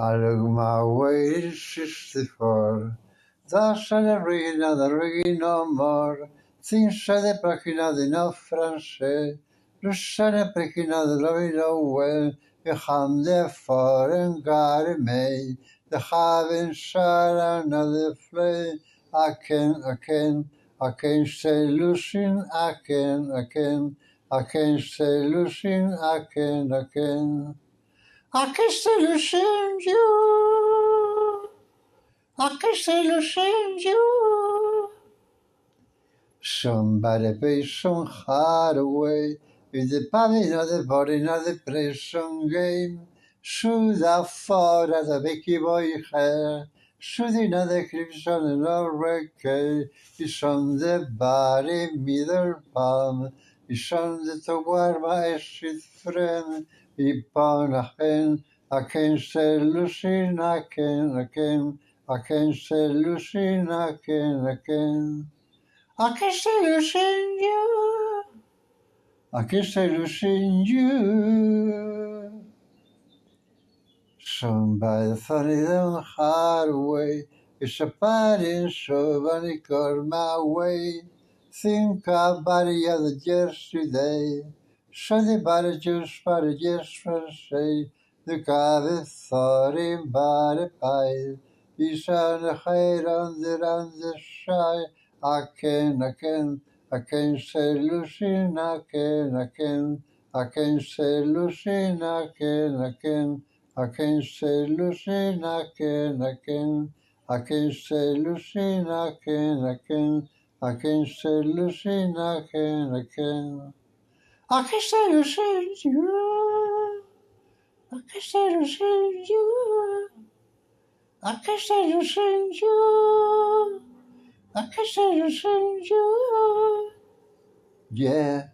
I look my way to 64. Zaszedł ryginada, no more. Cinszede prachinade no franche. Ruszene prachinade no well. We ham the foreign got me. The having shot another flay. I can say Lucien, I can say Lucien, I can say Lucien, you. I can say Lucien, you. Somebody pay some hard away with the padding of the body of the prison game. Should have fought at the Vicky boy hair. Should another crimson and all record is on the body middle palm. Is on the toward my street friend. Upon a hand, I can say Lucien, I can say Lucien, I can. I can say Lucien, you. I can say Lucien, you. Somebody funny the hard way. It's a party, somebody called my way. Think about the other yesterday. Somebody just for the yesterday. The guy that thought him by the pie. He's on the head on the side. I can say Lucien, I can say Lucien, I can say Lucien, I can say Lucien, I can say Lucien, I can say Lucien, you. I can say Lucien, you. I can say Lucien, you. I can say Lucien, you. Yeah.